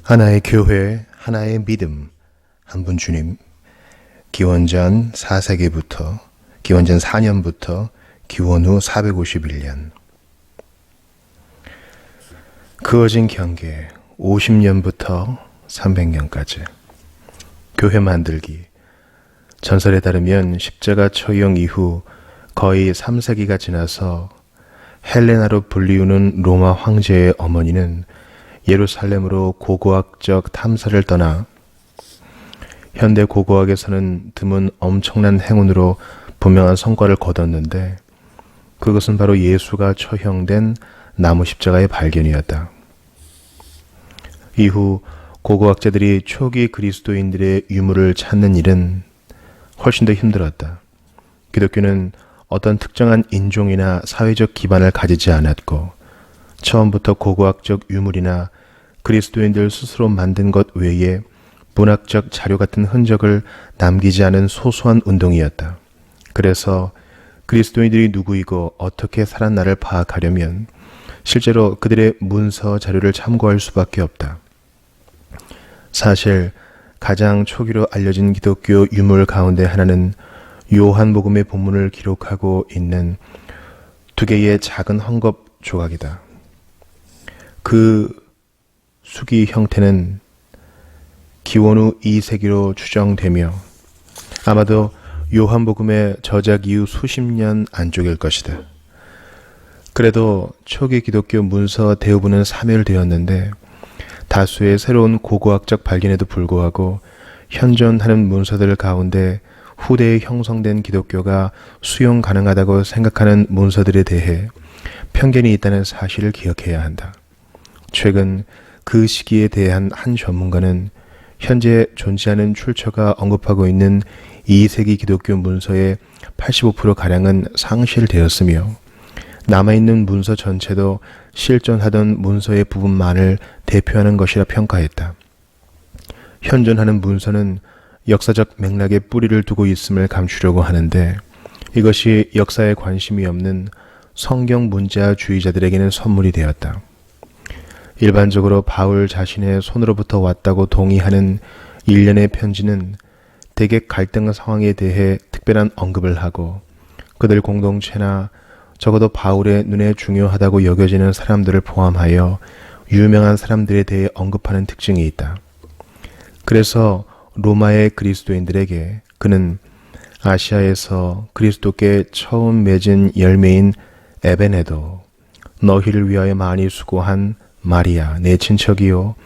하나의 교회, 하나의 믿음, 한 분 주님. 기원전 4세기부터, 기원전 4년부터 기원 후 451년. 그어진 경계 50년부터 300년까지. 교회 만들기. 전설에 따르면 십자가 처형 이후 거의 3세기가 지나서 헬레나로 불리우는 로마 황제의 어머니는 예루살렘으로 고고학적 탐사를 떠나 현대 고고학에서는 드문 엄청난 행운으로 분명한 성과를 거뒀는데, 그것은 바로 예수가 처형된 나무 십자가의 발견이었다. 이후 고고학자들이 초기 그리스도인들의 유물을 찾는 일은 훨씬 더 힘들었다. 기독교는 어떤 특정한 인종이나 사회적 기반을 가지지 않았고, 처음부터 고고학적 유물이나 그리스도인들 스스로 만든 것 외에 문학적 자료 같은 흔적을 남기지 않은 소소한 운동이었다. 그래서 그리스도인들이 누구이고 어떻게 살았나를 파악하려면 실제로 그들의 문서 자료를 참고할 수밖에 없다. 사실 가장 초기로 알려진 기독교 유물 가운데 하나는 요한복음의 본문을 기록하고 있는 두 개의 작은 헝겊 조각이다. 그 수기 형태는 기원 후 2세기로 추정되며 아마도 요한복음의 저작 이후 수십 년 안쪽일 것이다. 그래도 초기 기독교 문서 대부분은 사멸되었는데, 다수의 새로운 고고학적 발견에도 불구하고 현존하는 문서들 가운데 후대에 형성된 기독교가 수용 가능하다고 생각하는 문서들에 대해 편견이 있다는 사실을 기억해야 한다. 최근 그 시기에 대한 한 전문가는 현재 존재하는 출처가 언급하고 있는 2세기 기독교 문서의 85%가량은 상실되었으며, 남아있는 문서 전체도 실존하던 문서의 부분만을 대표하는 것이라 평가했다. 현존하는 문서는 역사적 맥락에 뿌리를 두고 있음을 감추려고 하는데, 이것이 역사에 관심이 없는 성경 문자주의자들에게는 선물이 되었다. 일반적으로 바울 자신의 손으로부터 왔다고 동의하는 일련의 편지는 대개 갈등 상황에 대해 특별한 언급을 하고, 그들 공동체나 적어도 바울의 눈에 중요하다고 여겨지는 사람들을 포함하여 유명한 사람들에 대해 언급하는 특징이 있다. 그래서 로마의 그리스도인들에게 그는 아시아에서 그리스도께 처음 맺은 열매인 에베네도, 너희를 위하여 많이 수고한 마리아 내 친척이요,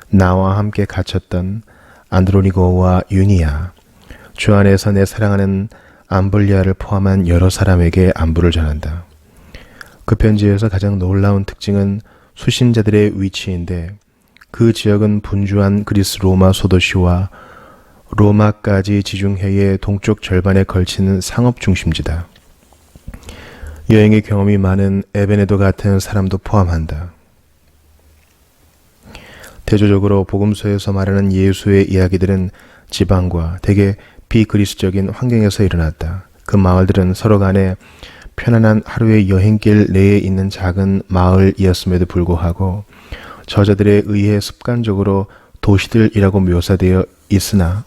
나와 함께 갇혔던 안드로니고와 유니아, 주 안에서 내 사랑하는 암블리아를 포함한 여러 사람에게 안부를 전한다. 그 편지에서 가장 놀라운 특징은 수신자들의 위치인데, 그 지역은 분주한 그리스 로마 소도시와 로마까지 지중해의 동쪽 절반에 걸치는 상업 중심지다. 여행의 경험이 많은 에베네도 같은 사람도 포함한다. 대조적으로 복음서에서 말하는 예수의 이야기들은 지방과 대개 비그리스적인 환경에서 일어났다. 그 마을들은 서로 간에 편안한 하루의 여행길 내에 있는 작은 마을이었음에도 불구하고 저자들에 의해 습관적으로 도시들이라고 묘사되어 있으나,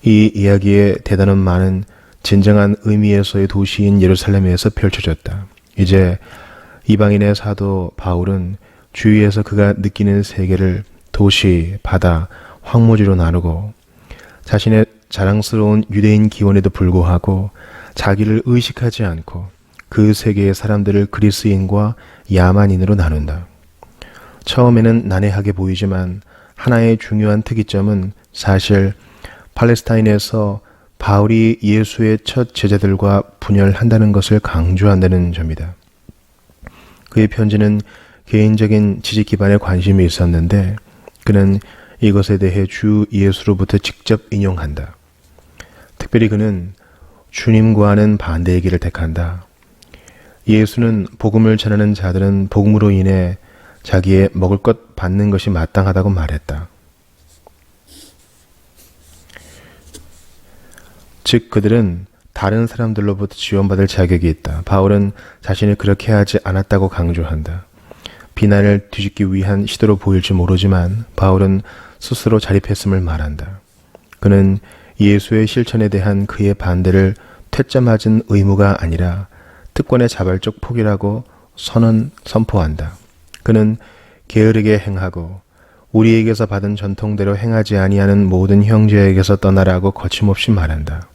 이 이야기의 대단원만은 진정한 의미에서의 도시인 예루살렘에서 펼쳐졌다. 이제 이방인의 사도 바울은 주위에서 그가 느끼는 세계를 도시, 바다, 황무지로 나누고, 자신의 자랑스러운 유대인 기원에도 불구하고 자기를 의식하지 않고 그 세계의 사람들을 그리스인과 야만인으로 나눈다. 처음에는 난해하게 보이지만 하나의 중요한 특이점은 사실 팔레스타인에서 바울이 예수의 첫 제자들과 분열한다는 것을 강조한다는 점이다. 그의 편지는 개인적인 지식 기반에 관심이 있었는데, 그는 이것에 대해 주 예수로부터 직접 인용한다. 특별히 그는 주님과는 반대의 길을 택한다. 예수는 복음을 전하는 자들은 복음으로 인해 자기의 먹을 것 받는 것이 마땅하다고 말했다. 즉 그들은 다른 사람들로부터 지원받을 자격이 있다. 바울은 자신이 그렇게 하지 않았다고 강조한다. 비난을 뒤집기 위한 시도로 보일지 모르지만 바울은 스스로 자립했음을 말한다. 그는 예수의 실천에 대한 그의 반대를 퇴짜 맞은 의무가 아니라 특권의 자발적 포기라고 선포한다. 그는 게으르게 행하고 우리에게서 받은 전통대로 행하지 아니하는 모든 형제에게서 떠나라고 거침없이 말한다.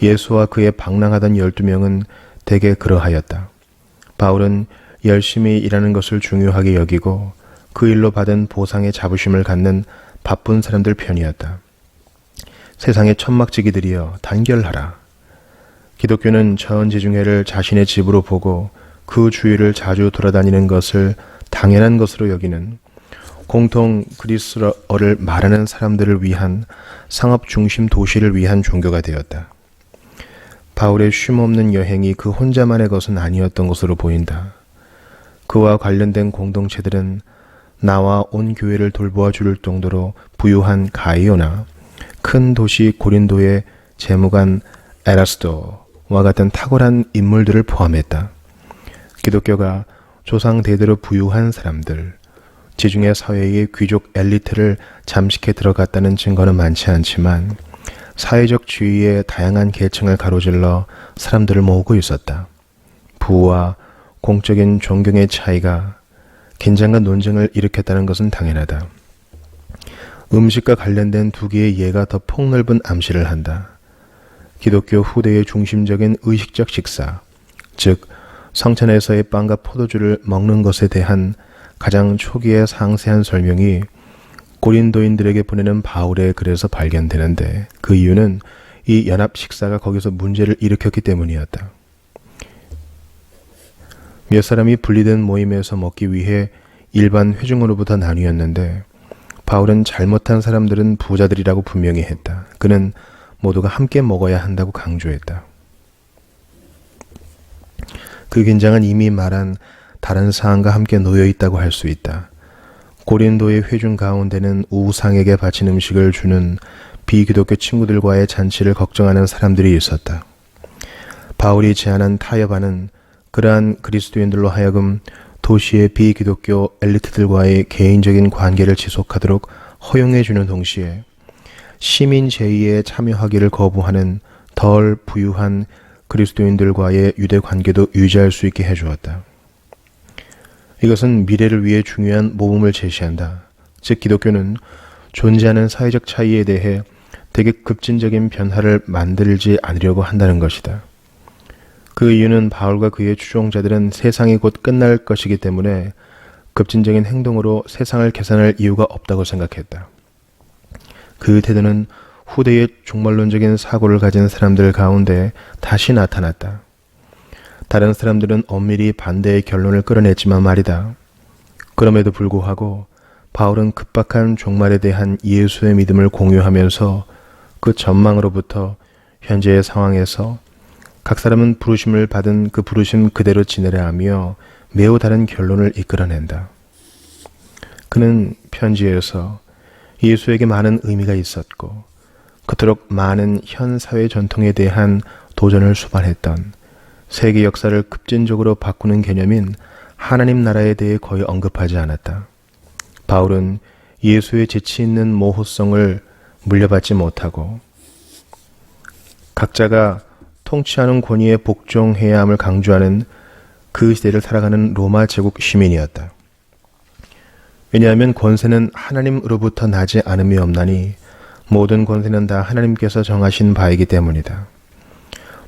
예수와 그의 방랑하던 12명은 대개 그러하였다. 바울은 열심히 일하는 것을 중요하게 여기고 그 일로 받은 보상의 자부심을 갖는 바쁜 사람들 편이었다. 세상의 천막지기들이여 단결하라. 기독교는 전지중해를 자신의 집으로 보고 그 주위를 자주 돌아다니는 것을 당연한 것으로 여기는 공통 그리스어를 말하는 사람들을 위한 상업 중심 도시를 위한 종교가 되었다. 바울의 쉼없는 여행이 그 혼자만의 것은 아니었던 것으로 보인다. 그와 관련된 공동체들은 나와 온 교회를 돌보아 줄 정도로 부유한 가이오나 큰 도시 고린도의 재무관 에라스도와 같은 탁월한 인물들을 포함했다. 기독교가 조상 대대로 부유한 사람들, 지중해 사회의 귀족 엘리트를 잠식해 들어갔다는 증거는 많지 않지만 사회적 지위의 다양한 계층을 가로질러 사람들을 모으고 있었다. 부와 공적인 존경의 차이가 긴장과 논쟁을 일으켰다는 것은 당연하다. 음식과 관련된 두 개의 예가 더 폭넓은 암시를 한다. 기독교 후대의 중심적인 의식적 식사, 즉 성찬에서의 빵과 포도주를 먹는 것에 대한 가장 초기의 상세한 설명이 고린도인들에게 보내는 바울의 글에서 발견되는데 그 이유는 이 연합 식사가 거기서 문제를 일으켰기 때문이었다. 몇 사람이 분리된 모임에서 먹기 위해 일반 회중으로부터 나뉘었는데 바울은 잘못한 사람들은 부자들이라고 분명히 했다. 그는 모두가 함께 먹어야 한다고 강조했다. 그 긴장은 이미 말한 다른 사항과 함께 놓여 있다고 할 수 있다. 고린도의 회중 가운데는 우상에게 바친 음식을 주는 비기독교 친구들과의 잔치를 걱정하는 사람들이 있었다. 바울이 제안한 타협안은 그러한 그리스도인들로 하여금 도시의 비기독교 엘리트들과의 개인적인 관계를 지속하도록 허용해주는 동시에 시민 제의에 참여하기를 거부하는 덜 부유한 그리스도인들과의 유대 관계도 유지할 수 있게 해주었다. 이것은 미래를 위해 중요한 모범을 제시한다. 즉 기독교는 존재하는 사회적 차이에 대해 되게 급진적인 변화를 만들지 않으려고 한다는 것이다. 그 이유는 바울과 그의 추종자들은 세상이 곧 끝날 것이기 때문에 급진적인 행동으로 세상을 개선할 이유가 없다고 생각했다. 그 태도는 후대의 종말론적인 사고를 가진 사람들 가운데 다시 나타났다. 다른 사람들은 엄밀히 반대의 결론을 끌어냈지만 말이다. 그럼에도 불구하고 바울은 급박한 종말에 대한 예수의 믿음을 공유하면서 그 전망으로부터 현재의 상황에서 각 사람은 부르심을 받은 그 부르심 그대로 지내려 하며 매우 다른 결론을 이끌어낸다. 그는 편지에서 예수에게 많은 의미가 있었고 그토록 많은 현 사회 전통에 대한 도전을 수반했던 세계 역사를 급진적으로 바꾸는 개념인 하나님 나라에 대해 거의 언급하지 않았다. 바울은 예수의 재치 있는 모호성을 물려받지 못하고 각자가 통치하는 권위에 복종해야 함을 강조하는 그 시대를 살아가는 로마 제국 시민이었다. 왜냐하면 권세는 하나님으로부터 나지 않음이 없나니 모든 권세는 다 하나님께서 정하신 바이기 때문이다.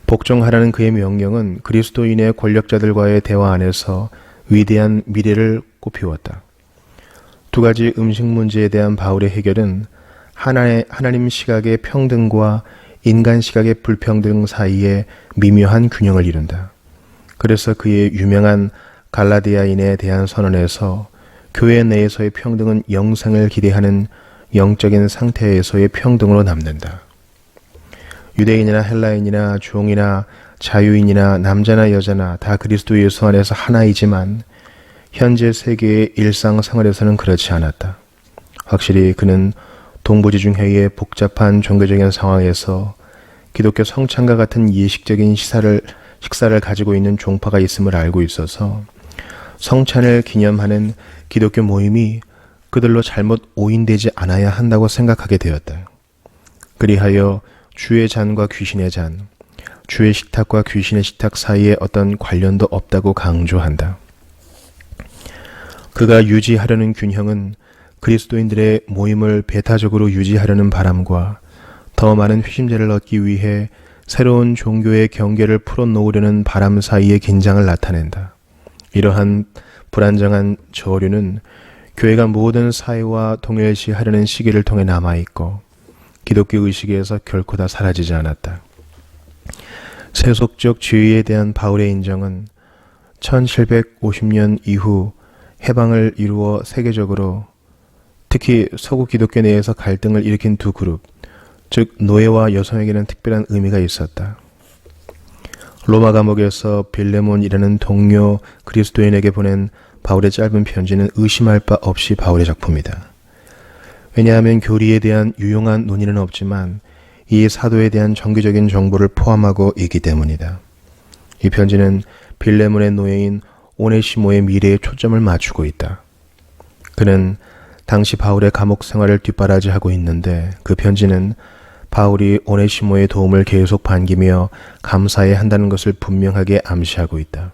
복종하라는 그의 명령은 그리스도인의 권력자들과의 대화 안에서 위대한 미래를 꽃피웠다. 두 가지 음식 문제에 대한 바울의 해결은 하나님 시각의 평등과 인간 시각의 불평등 사이에 미묘한 균형을 이룬다. 그래서 그의 유명한 갈라디아인에 대한 선언에서 교회 내에서의 평등은 영생을 기대하는 영적인 상태에서의 평등으로 남는다. 유대인이나 헬라인이나 종이나 자유인이나 남자나 여자나 다 그리스도 예수 안에서 하나이지만 현재 세계의 일상생활에서는 그렇지 않았다. 확실히 그는 동부지중해의 복잡한 종교적인 상황에서 기독교 성찬과 같은 예식적인 식사를 가지고 있는 종파가 있음을 알고 있어서 성찬을 기념하는 기독교 모임이 그들로 잘못 오인되지 않아야 한다고 생각하게 되었다. 그리하여 주의 잔과 귀신의 잔, 주의 식탁과 귀신의 식탁 사이에 어떤 관련도 없다고 강조한다. 그가 유지하려는 균형은 그리스도인들의 모임을 배타적으로 유지하려는 바람과 더 많은 회심제를 얻기 위해 새로운 종교의 경계를 풀어놓으려는 바람 사이의 긴장을 나타낸다. 이러한 불안정한 저류는 교회가 모든 사회와 동일시하려는 시기를 통해 남아있고 기독교 의식에서 결코 다 사라지지 않았다. 세속적 지위에 대한 바울의 인정은 1750년 이후 해방을 이루어 세계적으로 특히 서구 기독교 내에서 갈등을 일으킨 두 그룹, 즉 노예와 여성에게는 특별한 의미가 있었다. 로마 감옥에서 빌레몬이라는 동료 그리스도인에게 보낸 바울의 짧은 편지는 의심할 바 없이 바울의 작품이다. 왜냐하면 교리에 대한 유용한 논의는 없지만 이 사도에 대한 정기적인 정보를 포함하고 있기 때문이다. 이 편지는 빌레몬의 노예인 오네시모의 미래에 초점을 맞추고 있다. 그는 당시 바울의 감옥 생활을 뒷바라지하고 있는데 그 편지는 바울이 오네시모의 도움을 계속 반기며 감사해야 한다는 것을 분명하게 암시하고 있다.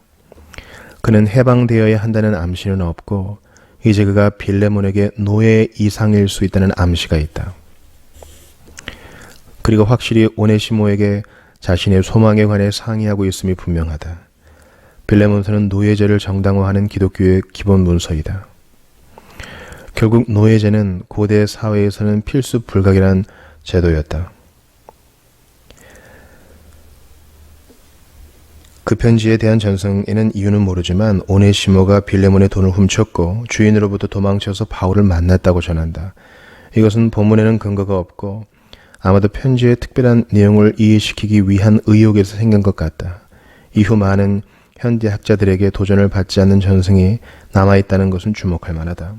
그는 해방되어야 한다는 암시는 없고 이제 그가 빌레몬에게 노예 이상일 수 있다는 암시가 있다. 그리고 확실히 오네시모에게 자신의 소망에 관해 상의하고 있음이 분명하다. 빌레몬서는 노예제를 정당화하는 기독교의 기본 문서이다. 결국 노예제는 고대 사회에서는 필수 불가결한 제도였다. 그 편지에 대한 전승에는 이유는 모르지만 오네시모가 빌레몬의 돈을 훔쳤고 주인으로부터 도망쳐서 바울을 만났다고 전한다. 이것은 본문에는 근거가 없고 아마도 편지의 특별한 내용을 이해시키기 위한 의혹에서 생긴 것 같다. 이후 많은 현대 학자들에게 도전을 받지 않는 전승이 남아있다는 것은 주목할 만하다.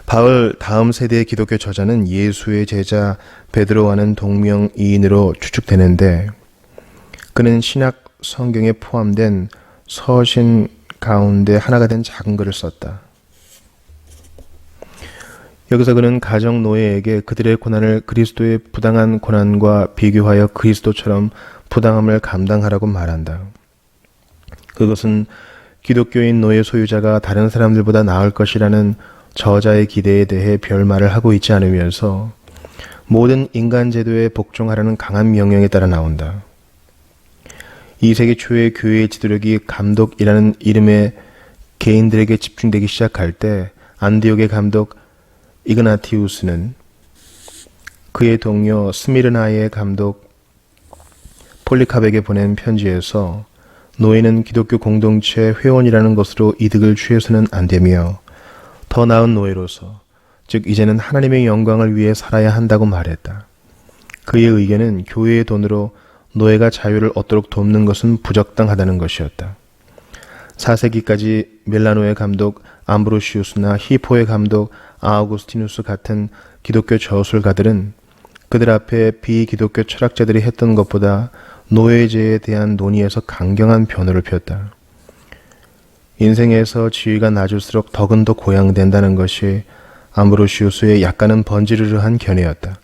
바울 다음 세대의 기독교 저자는 예수의 제자 베드로와는 동명이인으로 추측되는데 그는 신약 성경에 포함된 서신 가운데 하나가 된 작은 글을 썼다. 여기서 그는 가정 노예에게 그들의 고난을 그리스도의 부당한 고난과 비교하여 그리스도처럼 부당함을 감당하라고 말한다. 그것은 기독교인 노예 소유자가 다른 사람들보다 나을 것이라는 저자의 기대에 대해 별말을 하고 있지 않으면서 모든 인간 제도에 복종하라는 강한 명령에 따라 나온다. 2세기 초의 교회의 지도력이 감독이라는 이름의 개인들에게 집중되기 시작할 때 안디옥의 감독 이그나티우스는 그의 동료 스미르나의 감독 폴리캅에게 보낸 편지에서 노예는 기독교 공동체 회원이라는 것으로 이득을 취해서는 안 되며 더 나은 노예로서, 즉 이제는 하나님의 영광을 위해 살아야 한다고 말했다. 그의 의견은 교회의 돈으로 노예가 자유를 얻도록 돕는 것은 부적당하다는 것이었다. 4세기까지 밀라노의 감독 암브로시우스나 히포의 감독 아우구스티누스 같은 기독교 저술가들은 그들 앞에 비기독교 철학자들이 했던 것보다 노예제에 대한 논의에서 강경한 변호를 폈다. 인생에서 지위가 낮을수록 덕은 더 고양된다는 것이 암브로시우스의 약간은 번지르르한 견해였다.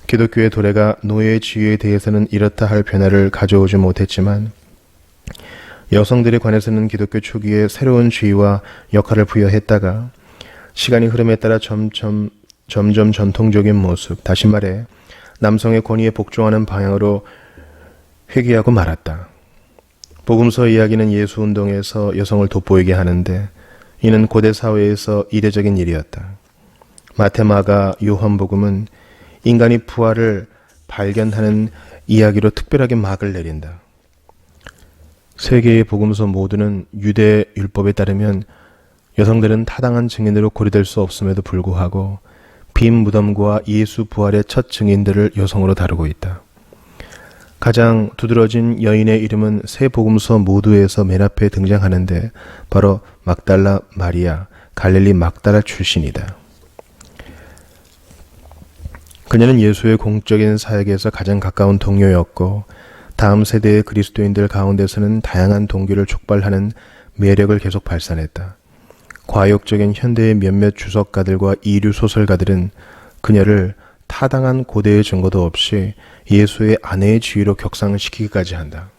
기독교의 도래가 노예의 지위에 대해서는 이렇다 할 변화를 가져오지 못했지만 여성들에 관해서는 기독교 초기에 새로운 지위와 역할을 부여했다가 시간이 흐름에 따라 점점 전통적인 모습, 다시 말해 남성의 권위에 복종하는 방향으로 회귀하고 말았다. 복음서 이야기는 예수운동에서 여성을 돋보이게 하는데 이는 고대 사회에서 이례적인 일이었다. 마테마가 요한복음은 인간이 부활을 발견하는 이야기로 특별하게 막을 내린다. 세 개의 복음서 모두는 유대 율법에 따르면 여성들은 타당한 증인으로 고려될 수 없음에도 불구하고 빈 무덤과 예수 부활의 첫 증인들을 여성으로 다루고 있다. 가장 두드러진 여인의 이름은 세 복음서 모두에서 맨 앞에 등장하는데 바로 막달라 마리아, 갈릴리 막달라 출신이다. 그녀는 예수의 공적인 사역에서 가장 가까운 동료였고 다음 세대의 그리스도인들 가운데서는 다양한 동기를 촉발하는 매력을 계속 발산했다. 과욕적인 현대의 몇몇 주석가들과 이류 소설가들은 그녀를 타당한 고대의 증거도 없이 예수의 아내의 지위로 격상시키기까지 한다.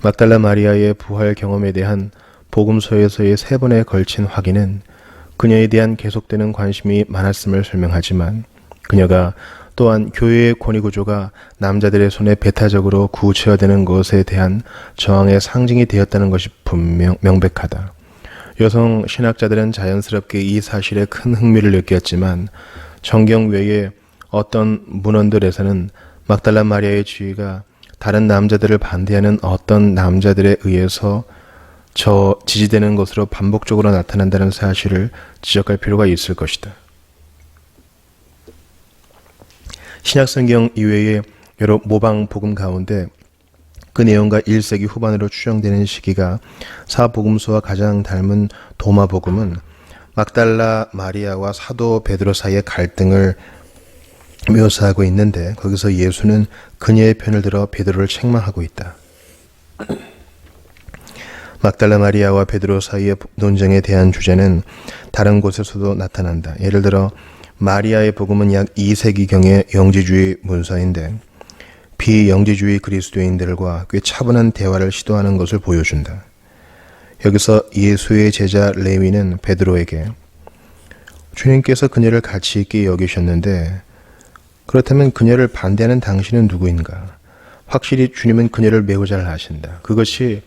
막달라 마리아의 부활 경험에 대한 복음서에서의 3번에 걸친 확인은 그녀에 대한 계속되는 관심이 많았음을 설명하지만 그녀가 또한 교회의 권위구조가 남자들의 손에 배타적으로 구체화되는 것에 대한 저항의 상징이 되었다는 것이 명백하다. 여성 신학자들은 자연스럽게 이 사실에 큰 흥미를 느꼈지만 성경 외에 어떤 문헌들에서는 막달라 마리아의 지위가 다른 남자들을 반대하는 어떤 남자들에 의해서 지지되는 것으로 반복적으로 나타난다는 사실을 지적할 필요가 있을 것이다. 신약성경 이외의 여러 모방 복음 가운데 그 내용과 1세기 후반으로 추정되는 시기가 사복음서와 가장 닮은 도마복음은 막달라 마리아와 사도 베드로 사이의 갈등을 묘사하고 있는데 거기서 예수는 그녀의 편을 들어 베드로를 책망하고 있다. 막달라 마리아와 베드로 사이의 논쟁에 대한 주제는 다른 곳에서도 나타난다. 예를 들어 마리아의 복음은 약 2세기경의 영지주의 문서인데 비영지주의 그리스도인들과 꽤 차분한 대화를 시도하는 것을 보여준다. 여기서 예수의 제자 레위는 베드로에게 주님께서 그녀를 가치 있게 여기셨는데 그렇다면 그녀를 반대하는 당신은 누구인가? 확실히 주님은 그녀를 매우 잘 아신다. 그것이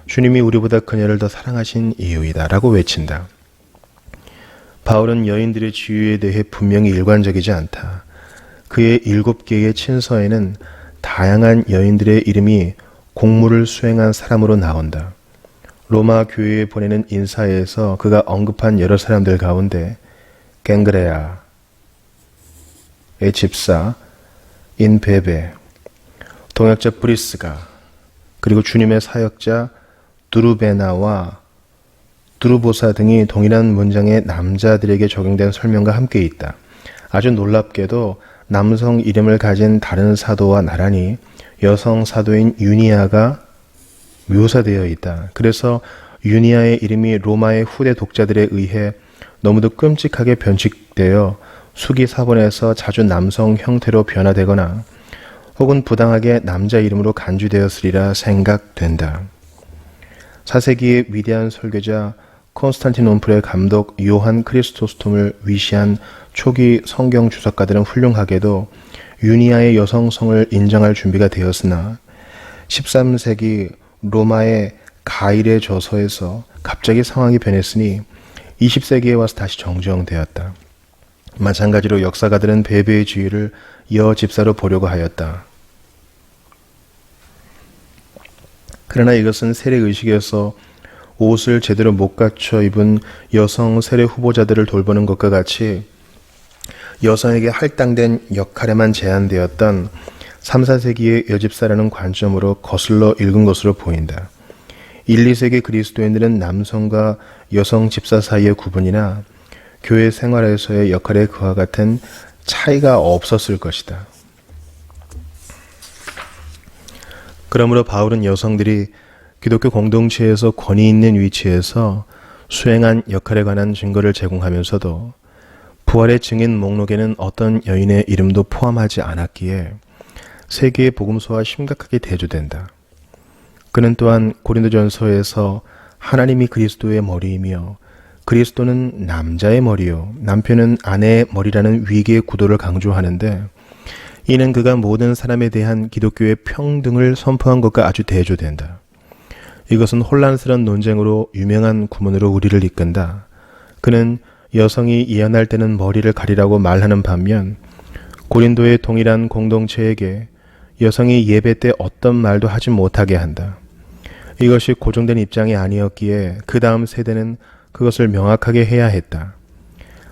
주님이 우리보다 그녀를 더 사랑하신 이유이다 라고 외친다. 바울은 여인들의 지위에 대해 분명히 일관적이지 않다. 그의 7개의 친서에는 다양한 여인들의 이름이 공무를 수행한 사람으로 나온다. 로마 교회에 보내는 인사에서 그가 언급한 여러 사람들 가운데 갱그레아의 집사 인베베, 동역자 브리스가, 그리고 주님의 사역자 두루베나와 두루보사 등이 동일한 문장의 남자들에게 적용된 설명과 함께 있다. 아주 놀랍게도 남성 이름을 가진 다른 사도와 나란히 여성 사도인 유니아가 묘사되어 있다. 그래서 유니아의 이름이 로마의 후대 독자들에 의해 너무도 끔찍하게 변칙되어 수기사본에서 자주 남성 형태로 변화되거나 혹은 부당하게 남자 이름으로 간주되었으리라 생각된다. 4세기의 위대한 설교자 콘스탄티노플의 감독 요한 크리스토스톰을 위시한 초기 성경 주석가들은 훌륭하게도 유니아의 여성성을 인정할 준비가 되었으나 13세기 로마의 가일의 저서에서 갑자기 상황이 변했으니 20세기에 와서 다시 정정되었다. 마찬가지로 역사가들은 베베의 지위를 여집사로 보려고 하였다. 그러나 이것은 세례의식에서 옷을 제대로 못 갖춰 입은 여성 세례 후보자들을 돌보는 것과 같이 여성에게 할당된 역할에만 제한되었던 3, 4세기의 여집사라는 관점으로 거슬러 읽은 것으로 보인다. 1, 2세기 그리스도인들은 남성과 여성 집사 사이의 구분이나 교회 생활에서의 역할에 그와 같은 차이가 없었을 것이다. 그러므로 바울은 여성들이 기독교 공동체에서 권위 있는 위치에서 수행한 역할에 관한 증거를 제공하면서도 부활의 증인 목록에는 어떤 여인의 이름도 포함하지 않았기에 세계의 복음서와 심각하게 대조된다. 그는 또한 고린도전서에서 하나님이 그리스도의 머리이며 그리스도는 남자의 머리요 남편은 아내의 머리라는 위계의 구도를 강조하는데 이는 그가 모든 사람에 대한 기독교의 평등을 선포한 것과 아주 대조된다. 이것은 혼란스러운 논쟁으로 유명한 구문으로 우리를 이끈다. 그는 여성이 예언할 때는 머리를 가리라고 말하는 반면 고린도의 동일한 공동체에게 여성이 예배 때 어떤 말도 하지 못하게 한다. 이것이 고정된 입장이 아니었기에 그 다음 세대는 그것을 명확하게 해야 했다.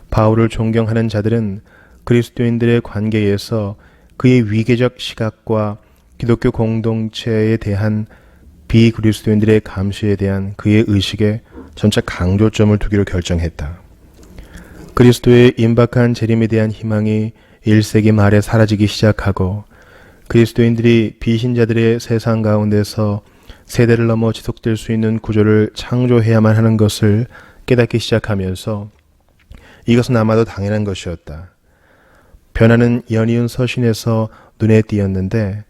바울을 존경하는 자들은 그리스도인들의 관계에서 그의 위계적 시각과 기독교 공동체에 대한 비그리스도인들의 감시에 대한 그의 의식에 점차 강조점을 두기로 결정했다. 그리스도의 임박한 재림에 대한 희망이 1세기 말에 사라지기 시작하고 그리스도인들이 비신자들의 세상 가운데서 세대를 넘어 지속될 수 있는 구조를 창조해야만 하는 것을 깨닫기 시작하면서 이것은 아마도 당연한 것이었다. 변화는 연이은 서신에서 눈에 띄었는데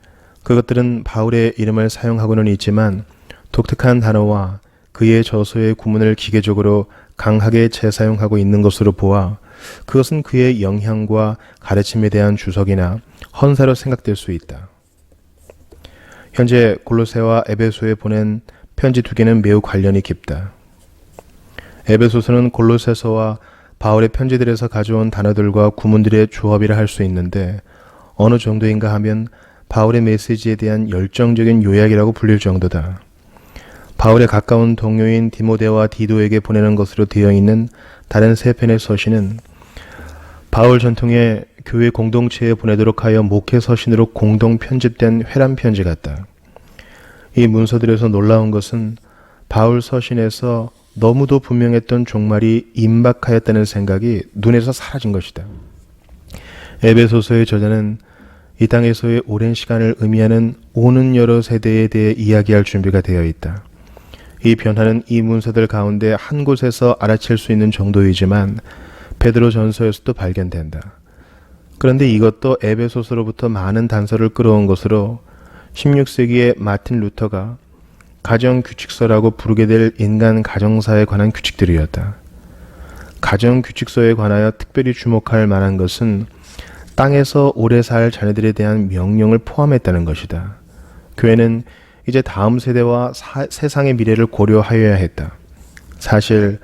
그것들은 바울의 이름을 사용하고는 있지만 독특한 단어와 그의 저서의 구문을 기계적으로 강하게 재사용하고 있는 것으로 보아 그것은 그의 영향과 가르침에 대한 주석이나 헌사로 생각될 수 있다. 현재 골로새와 에베소에 보낸 편지 두 개는 매우 관련이 깊다. 에베소서는 골로새서와 바울의 편지들에서 가져온 단어들과 구문들의 조합이라 할 수 있는데 어느 정도인가 하면 바울의 메시지에 대한 열정적인 요약이라고 불릴 정도다. 바울의 가까운 동료인 디모데와 디도에게 보내는 것으로 되어 있는 다른 세 편의 서신은 바울 전통의 교회 공동체에 보내도록 하여 목회 서신으로 공동 편집된 회람 편지 같다. 이 문서들에서 놀라운 것은 바울 서신에서 너무도 분명했던 종말이 임박하였다는 생각이 눈에서 사라진 것이다. 에베소서의 저자는 이 땅에서의 오랜 시간을 의미하는 오는 여러 세대에 대해 이야기할 준비가 되어 있다. 이 변화는 이 문서들 가운데 한 곳에서 알아챌 수 있는 정도이지만 베드로 전서에서도 발견된다. 그런데 이것도 에베소서로부터 많은 단서를 끌어온 것으로 16세기의 마틴 루터가 가정규칙서라고 부르게 될 인간 가정사에 관한 규칙들이었다. 가정규칙서에 관하여 특별히 주목할 만한 것은 땅에서 오래 살 자녀들에 대한 명령을 포함했다는 것이다. 교회는 이제 다음 세대와 세상의 미래를 고려하여야 했다. 사실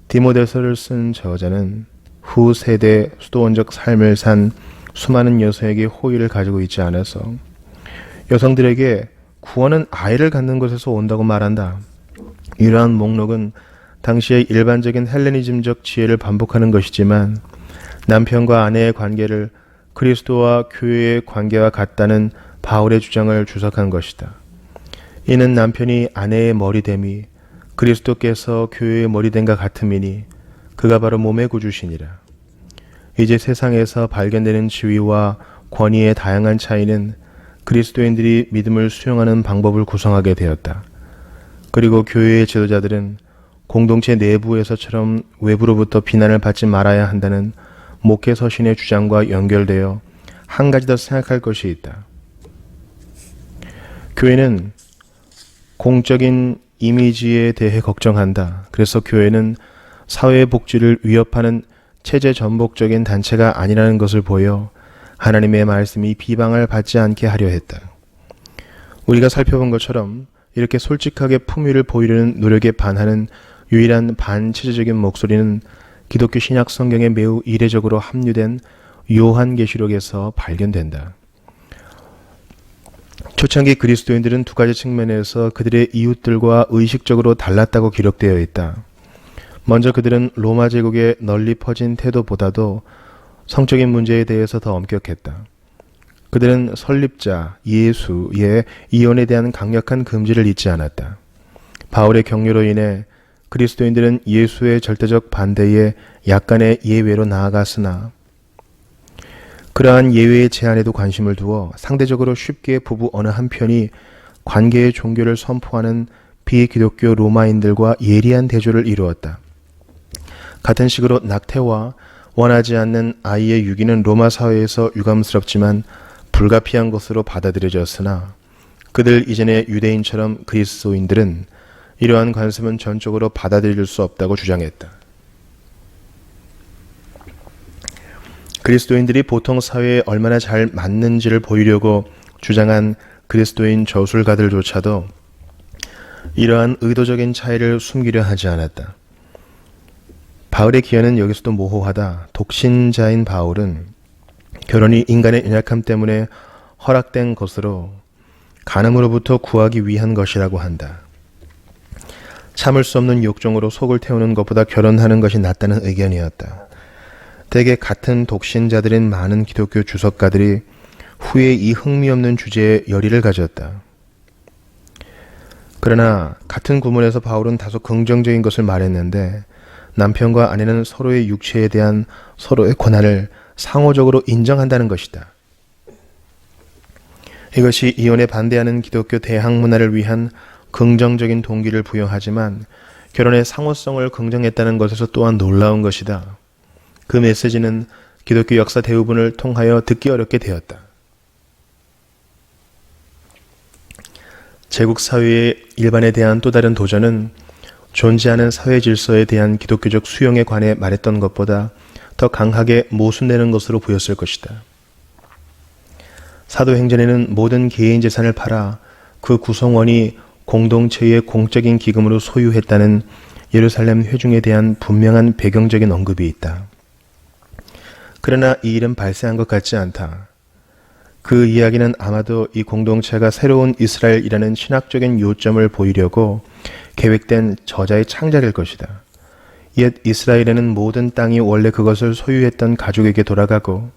디모데서를 쓴 저자는 후 세대 수도원적 삶을 산 수많은 여성에게 호의를 가지고 있지 않아서 여성들에게 구원은 아이를 갖는 것에서 온다고 말한다. 이러한 목록은 당시의 일반적인 헬레니즘적 지혜를 반복하는 것이지만 남편과 아내의 관계를 그리스도와 교회의 관계와 같다는 바울의 주장을 주석한 것이다. 이는 남편이 아내의 머리됨이 그리스도께서 교회의 머리됨과 같음이니 그가 바로 몸의 구주시니라. 이제 세상에서 발견되는 지위와 권위의 다양한 차이는 그리스도인들이 믿음을 수용하는 방법을 구성하게 되었다. 그리고 교회의 지도자들은 공동체 내부에서처럼 외부로부터 비난을 받지 말아야 한다는 목회 서신의 주장과 연결되어 한 가지 더 생각할 것이 있다. 교회는 공적인 이미지에 대해 걱정한다. 그래서 교회는 사회의 복지를 위협하는 체제 전복적인 단체가 아니라는 것을 보여 하나님의 말씀이 비방을 받지 않게 하려 했다. 우리가 살펴본 것처럼 이렇게 솔직하게 품위를 보이려는 노력에 반하는 유일한 반체제적인 목소리는 기독교 신약 성경에 매우 이례적으로 함유된 요한계시록에서 발견된다. 초창기 그리스도인들은 두 가지 측면에서 그들의 이웃들과 의식적으로 달랐다고 기록되어 있다. 먼저 그들은 로마 제국의 널리 퍼진 태도보다도 성적인 문제에 대해서 더 엄격했다. 그들은 설립자 예수의 이혼에 대한 강력한 금지를 잊지 않았다. 바울의 격려로 인해 그리스도인들은 예수의 절대적 반대에 약간의 예외로 나아갔으나 그러한 예외의 제한에도 관심을 두어 상대적으로 쉽게 부부 어느 한편이 관계의 종교를 선포하는 비기독교 로마인들과 예리한 대조를 이루었다. 같은 식으로 낙태와 원하지 않는 아이의 유기는 로마 사회에서 유감스럽지만 불가피한 것으로 받아들여졌으나 그들 이전의 유대인처럼 그리스도인들은 이러한 관습은 전적으로 받아들일 수 없다고 주장했다. 그리스도인들이 보통 사회에 얼마나 잘 맞는지를 보이려고 주장한 그리스도인 저술가들조차도 이러한 의도적인 차이를 숨기려 하지 않았다. 바울의 기여는 여기서도 모호하다. 독신자인 바울은 결혼이 인간의 연약함 때문에 허락된 것으로 간음으로부터 구하기 위한 것이라고 한다. 참을 수 없는 욕정으로 속을 태우는 것보다 결혼하는 것이 낫다는 의견이었다. 대개 같은 독신자들인 많은 기독교 주석가들이 후에 이 흥미없는 주제에 열의를 가졌다. 그러나 같은 구문에서 바울은 다소 긍정적인 것을 말했는데 남편과 아내는 서로의 육체에 대한 서로의 권한을 상호적으로 인정한다는 것이다. 이것이 이혼에 반대하는 기독교 대학 문화를 위한 긍정적인 동기를 부여하지만 결혼의 상호성을 긍정했다는 것에서 또한 놀라운 것이다. 그 메시지는 기독교 역사 대부분을 통하여 듣기 어렵게 되었다. 제국 사회의 일반에 대한 또 다른 도전은 존재하는 사회 질서에 대한 기독교적 수용에 관해 말했던 것보다 더 강하게 모순되는 것으로 보였을 것이다. 사도행전에는 모든 개인 재산을 팔아 그 구성원이 공동체의 공적인 기금으로 소유했다는 예루살렘 회중에 대한 분명한 배경적인 언급이 있다. 그러나 이 일은 발생한 것 같지 않다. 그 이야기는 아마도 이 공동체가 새로운 이스라엘이라는 신학적인 요점을 보이려고 계획된 저자의 창작일 것이다. 옛 이스라엘에는 모든 땅이 원래 그것을 소유했던 가족에게 돌아가고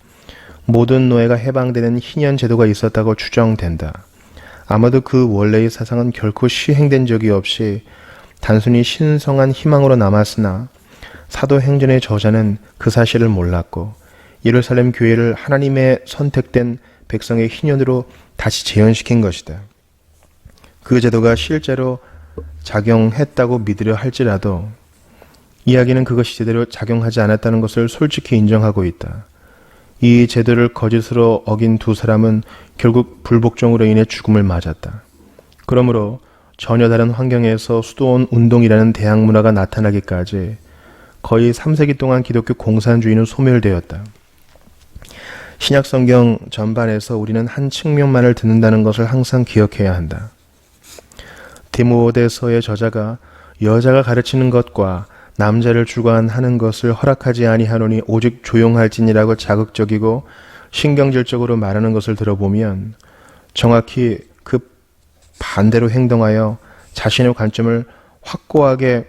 모든 노예가 해방되는 희년 제도가 있었다고 추정된다. 아마도 그 원래의 사상은 결코 시행된 적이 없이 단순히 신성한 희망으로 남았으나 사도행전의 저자는 그 사실을 몰랐고 예루살렘 교회를 하나님의 선택된 백성의 희년으로 다시 재현시킨 것이다. 그 제도가 실제로 작용했다고 믿으려 할지라도 이야기는 그것이 제대로 작용하지 않았다는 것을 솔직히 인정하고 있다. 이 제도를 거짓으로 어긴 두 사람은 결국 불복종으로 인해 죽음을 맞았다. 그러므로 전혀 다른 환경에서 수도원 운동이라는 대학 문화가 나타나기까지 거의 3세기 동안 기독교 공산주의는 소멸되었다. 신약 성경 전반에서 우리는 한 측면만을 듣는다는 것을 항상 기억해야 한다. 디모데서의 저자가 여자가 가르치는 것과 남자를 주관하는 것을 허락하지 아니하노니 오직 조용할지니라고 자극적이고 신경질적으로 말하는 것을 들어보면 정확히 그 반대로 행동하여 자신의 관점을 확고하게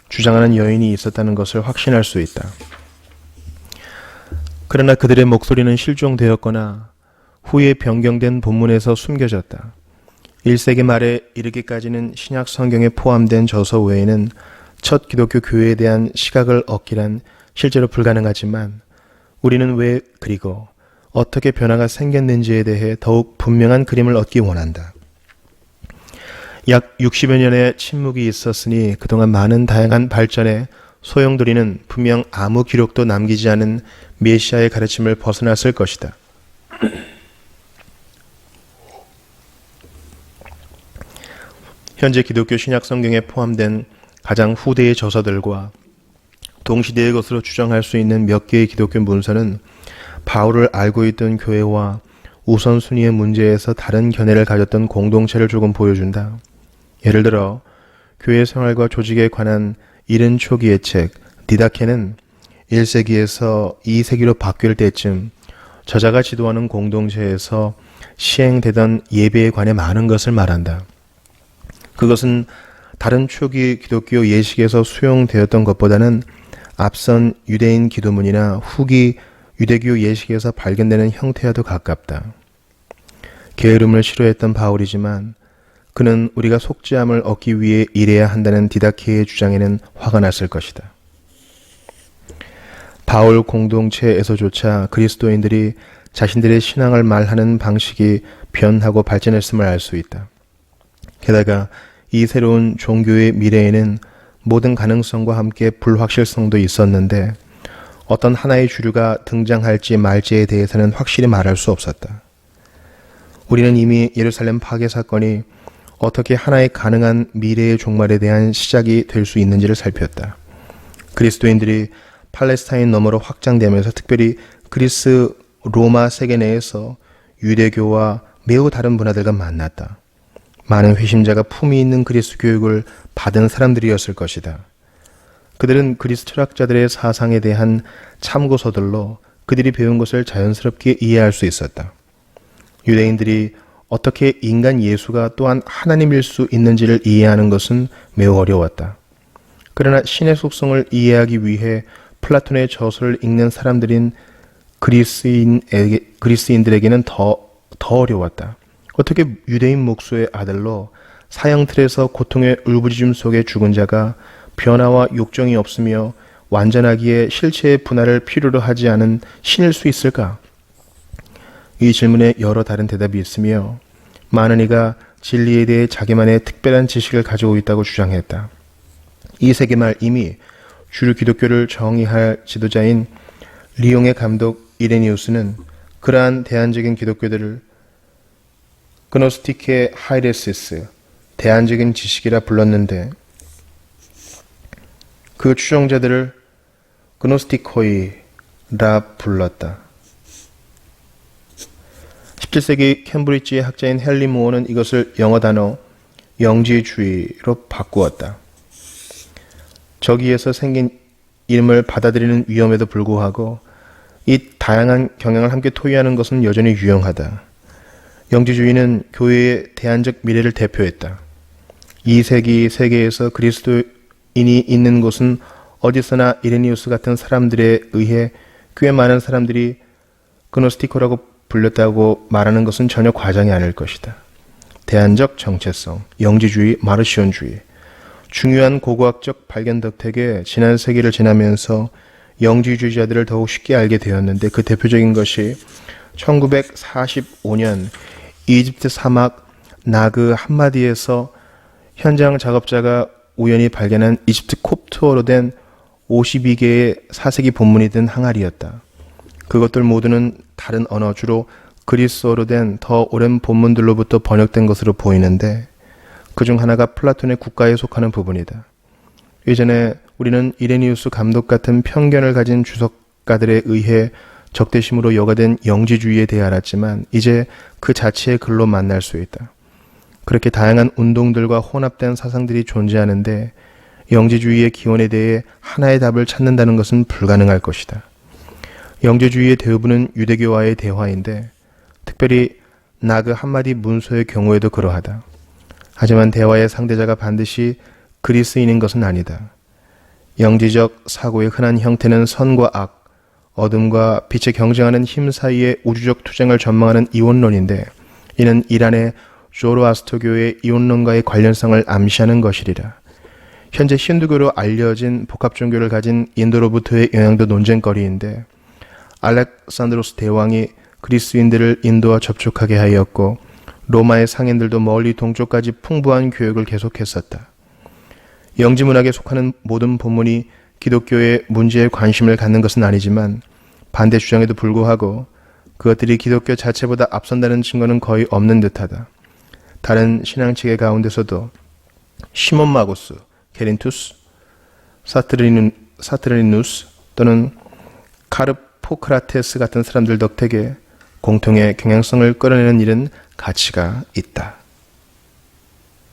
주장하는 여인이 있었다는 것을 확신할 수 있다. 그러나 그들의 목소리는 실종되었거나 후에 변경된 본문에서 숨겨졌다. 1세기 말에 이르기까지는 신약 성경에 포함된 저서 외에는 첫 기독교 교회에 대한 시각을 얻기란 실제로 불가능하지만 우리는 왜 그리고 어떻게 변화가 생겼는지에 대해 더욱 분명한 그림을 얻기 원한다. 약 60여 년의 침묵이 있었으니 그동안 많은 다양한 발전에 소용돌이는 분명 아무 기록도 남기지 않은 메시아의 가르침을 벗어났을 것이다. 현재 기독교 신약 성경에 포함된 가장 후대의 저서들과 동시대의 것으로 추정할 수 있는 몇 개의 기독교 문서는 바울을 알고 있던 교회와 우선순위의 문제에서 다른 견해를 가졌던 공동체를 조금 보여준다. 예를 들어 교회 생활과 조직에 관한 이른 초기의 책 디다케는 1세기에서 2세기로 바뀔 때쯤 저자가 지도하는 공동체에서 시행되던 예배에 관해 많은 것을 말한다. 그것은 다른 초기 기독교 예식에서 수용되었던 것보다는 앞선 유대인 기도문이나 후기 유대교 예식에서 발견되는 형태와도 가깝다. 게으름을 싫어했던 바울이지만 그는 우리가 속죄함을 얻기 위해 일해야 한다는 디다케의 주장에는 화가 났을 것이다. 바울 공동체에서조차 그리스도인들이 자신들의 신앙을 말하는 방식이 변하고 발전했음을 알 수 있다. 게다가 이 새로운 종교의 미래에는 모든 가능성과 함께 불확실성도 있었는데 어떤 하나의 주류가 등장할지 말지에 대해서는 확실히 말할 수 없었다. 우리는 이미 예루살렘 파괴 사건이 어떻게 하나의 가능한 미래의 종말에 대한 시작이 될 수 있는지를 살폈다. 그리스도인들이 팔레스타인 너머로 확장되면서 특별히 그리스 로마 세계 내에서 유대교와 매우 다른 문화들과 만났다. 많은 회심자가 품위 있는 그리스 교육을 받은 사람들이었을 것이다. 그들은 그리스 철학자들의 사상에 대한 참고서들로 그들이 배운 것을 자연스럽게 이해할 수 있었다. 유대인들이 어떻게 인간 예수가 또한 하나님일 수 있는지를 이해하는 것은 매우 어려웠다. 그러나 신의 속성을 이해하기 위해 플라톤의 저서를 읽는 사람들인 그리스인들에게는 더 어려웠다. 어떻게 유대인 목수의 아들로 사형틀에서 고통의 울부짖음 속에 죽은 자가 변화와 욕정이 없으며 완전하기에 실체의 분할을 필요로 하지 않은 신일 수 있을까? 이 질문에 여러 다른 대답이 있으며 많은 이가 진리에 대해 자기만의 특별한 지식을 가지고 있다고 주장했다. 2세기 말 이미 주류 기독교를 정의할 지도자인 리옹의 감독 이레니우스는 그러한 대안적인 기독교들을 그노스티케 하이레시스, 대안적인 지식이라 불렀는데 그 추종자들을 그노스티코이라 불렀다. 17세기 캠브리지의 학자인 헨리 무어는 이것을 영어 단어 영지주의로 바꾸었다. 저기에서 생긴 이름을 받아들이는 위험에도 불구하고 이 다양한 경향을 함께 토의하는 것은 여전히 유용하다. 영지주의는 교회의 대안적 미래를 대표했다. 2세기 세계에서 그리스도인이 있는 곳은 어디서나 이레니우스 같은 사람들에 의해 꽤 많은 사람들이 그노스티코라고 불렸다고 말하는 것은 전혀 과장이 아닐 것이다. 대안적 정체성, 영지주의, 마르시온주의, 중요한 고고학적 발견 덕택에 지난 세기를 지나면서 영지주의자들을 더욱 쉽게 알게 되었는데 그 대표적인 것이 1945년 이집트 사막 나그 한마디에서 현장 작업자가 우연히 발견한 이집트 콥트어로 된 52개의 4세기 본문이 든 항아리였다. 그것들 모두는 다른 언어, 주로 그리스어로 된 더 오랜 본문들로부터 번역된 것으로 보이는데 그중 하나가 플라톤의 국가에 속하는 부분이다. 이전에 우리는 이레니우스 감독 같은 편견을 가진 주석가들에 의해 적대심으로 여과된 영지주의에 대해 알았지만 이제 그 자체의 글로 만날 수 있다. 그렇게 다양한 운동들과 혼합된 사상들이 존재하는데 영지주의의 기원에 대해 하나의 답을 찾는다는 것은 불가능할 것이다. 영지주의의 대부분은 유대교와의 대화인데 특별히 나그 한마디 문서의 경우에도 그러하다. 하지만 대화의 상대자가 반드시 그리스인인 것은 아니다. 영지적 사고의 흔한 형태는 선과 악, 어둠과 빛의 경쟁하는 힘 사이의 우주적 투쟁을 전망하는 이원론인데 이는 이란의 조로아스터교의 이원론과의 관련성을 암시하는 것이리라. 현재 힌두교로 알려진 복합 종교를 가진 인도로부터의 영향도 논쟁거리인데 알렉산드로스 대왕이 그리스인들을 인도와 접촉하게 하였고 로마의 상인들도 멀리 동쪽까지 풍부한 교육을 계속했었다. 영지문학에 속하는 모든 본문이 기독교의 문제에 관심을 갖는 것은 아니지만 반대 주장에도 불구하고 그것들이 기독교 자체보다 앞선다는 증거는 거의 없는 듯하다. 다른 신앙체계 가운데서도 시몬 마구스, 게린투스, 사트르니누스 또는 카르포크라테스 같은 사람들 덕택에 공통의 경향성을 끌어내는 일은 가치가 있다.